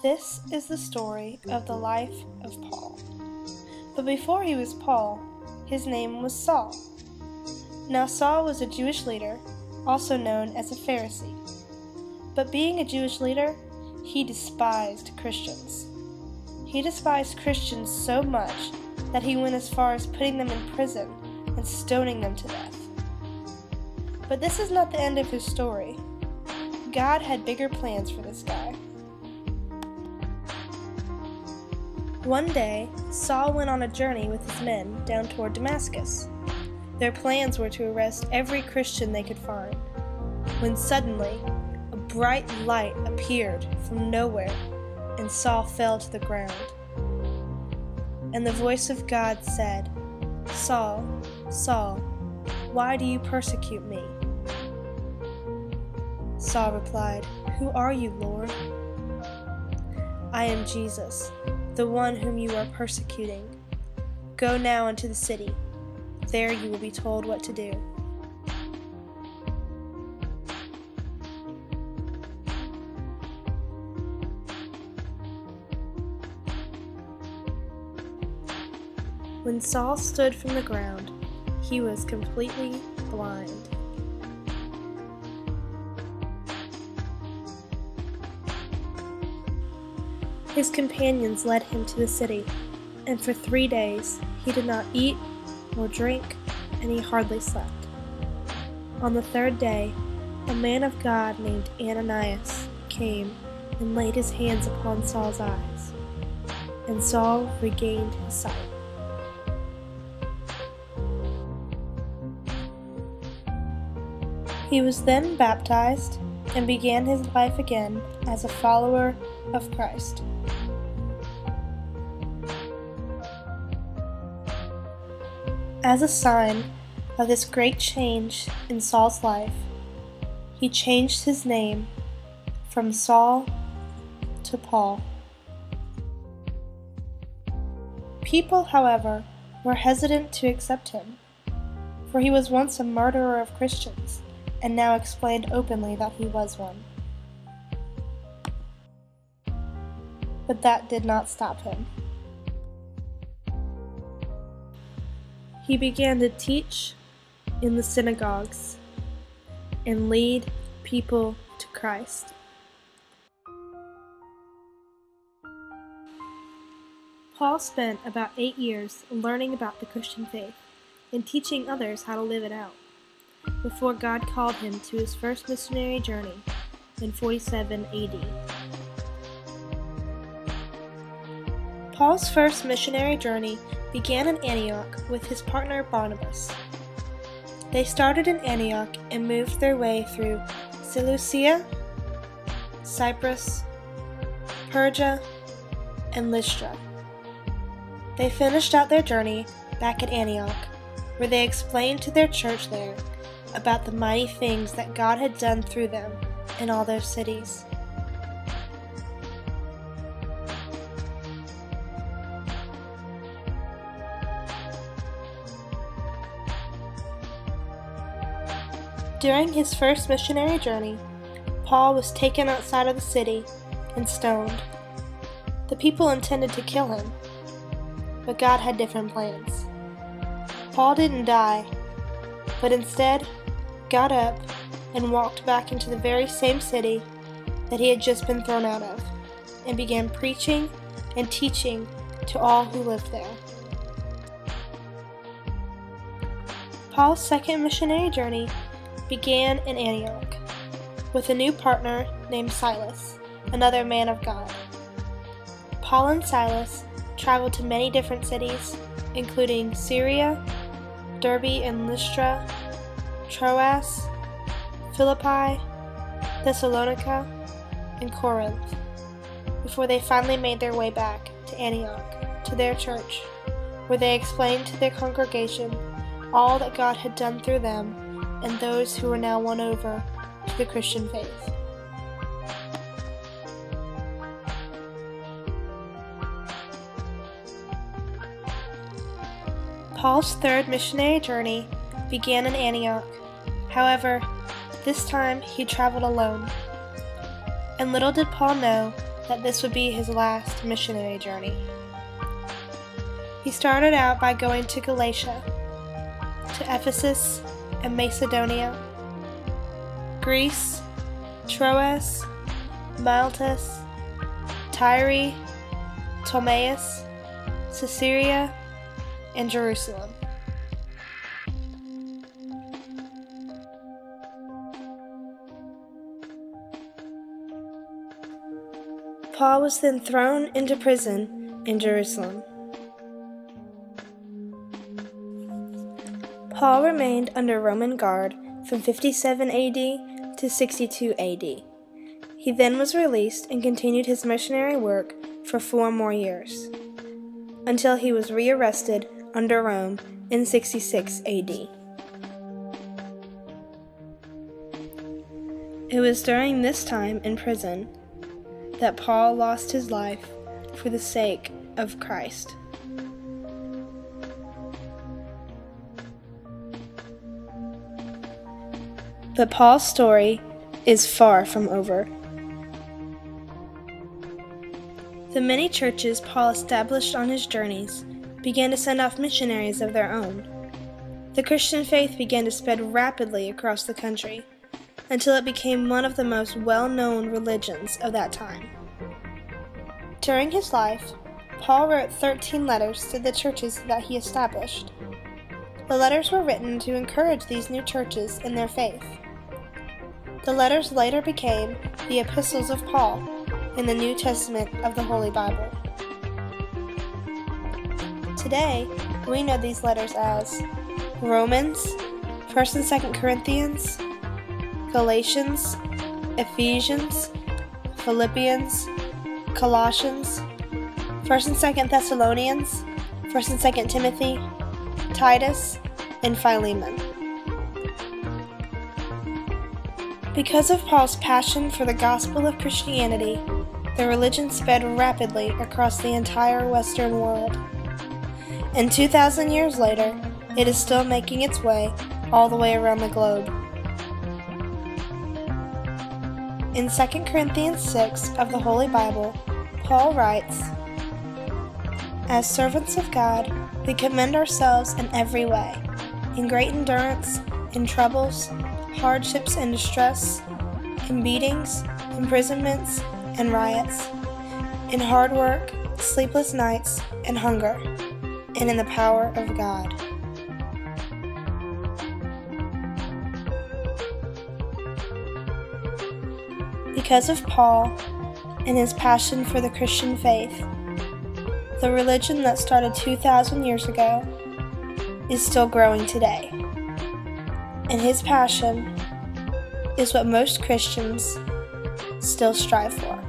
This is the story of the life of Paul. But before he was Paul, his name was Saul. Now Saul was a Jewish leader, also known as a Pharisee. But being a Jewish leader, he despised Christians. He despised Christians so much that he went as far as putting them in prison and stoning them to death. But this is not the end of his story. God had bigger plans for this guy. One day, Saul went on a journey with his men down toward Damascus. Their plans were to arrest every Christian they could find, when suddenly a bright light appeared from nowhere, and Saul fell to the ground. And the voice of God said, "Saul, Saul, why do you persecute me?" Saul replied, "Who are you, Lord?" "I am Jesus, the one whom you are persecuting. Go now into the city. There you will be told what to do." When Saul stood from the ground, he was completely blind. His companions led him to the city, and for 3 days he did not eat nor drink, and he hardly slept. On the 3rd day, a man of God named Ananias came and laid his hands upon Saul's eyes, and Saul regained his sight. He was then baptized and began his life again as a follower of Christ. As a sign of this great change in Saul's life, he changed his name from Saul to Paul. People, however, were hesitant to accept him, for he was once a murderer of Christians, and now explained openly that he was one. But that did not stop him. He began to teach in the synagogues and lead people to Christ. Paul spent about 8 years learning about the Christian faith and teaching others how to live it out, before God called him to his first missionary journey in 47 AD. Paul's first missionary journey began in Antioch with his partner Barnabas. They started in Antioch and moved their way through Seleucia, Cyprus, Perga, and Lystra. They finished out their journey back at Antioch, where they explained to their church there about the mighty things that God had done through them in all their cities. During his first missionary journey, Paul was taken outside of the city and stoned. The people intended to kill him, but God had different plans. Paul didn't die, but instead got up and walked back into the very same city that he had just been thrown out of, and began preaching and teaching to all who lived there. Paul's second missionary journey began in Antioch with a new partner named Silas, another man of God. Paul and Silas traveled to many different cities, including Syria, Derbe and Lystra, Troas, Philippi, Thessalonica, and Corinth, before they finally made their way back to Antioch, to their church, where they explained to their congregation all that God had done through them and those who were now won over to the Christian faith. Paul's third missionary journey began in Antioch However, this time he traveled alone, and little did Paul know that this would be his last missionary journey. He started out by going to Galatia, to Ephesus and Macedonia, Greece, Troas, Miletus, Tyre, Ptolemais, Caesarea, and Jerusalem. Paul was then thrown into prison in Jerusalem. Paul remained under Roman guard from 57 AD to 62 AD. He then was released and continued his missionary work for 4 more years, until he was rearrested under Rome in 66 AD. It was during this time in prison that Paul lost his life for the sake of Christ. But Paul's story is far from over. The many churches Paul established on his journeys began to send off missionaries of their own. The Christian faith began to spread rapidly across the country, until it became one of the most well-known religions of that time. During his life, Paul wrote 13 letters to the churches that he established. The letters were written to encourage these new churches in their faith. The letters later became the epistles of Paul in the New Testament of the Holy Bible. Today, we know these letters as Romans, 1st and 2nd Corinthians, Galatians, Ephesians, Philippians, Colossians, 1st and 2nd Thessalonians, 1st and 2nd Timothy, Titus, and Philemon. Because of Paul's passion for the gospel of Christianity, the religion spread rapidly across the entire Western world. And 2,000 years later, it is still making its way all the way around the globe. In 2 Corinthians 6 of the Holy Bible, Paul writes, "As servants of God, we commend ourselves in every way, in great endurance, in troubles, hardships and distress, in beatings, imprisonments, and riots, in hard work, sleepless nights, and hunger, and in the power of God." Because of Paul and his passion for the Christian faith, the religion that started 2,000 years ago is still growing today. And his passion is what most Christians still strive for.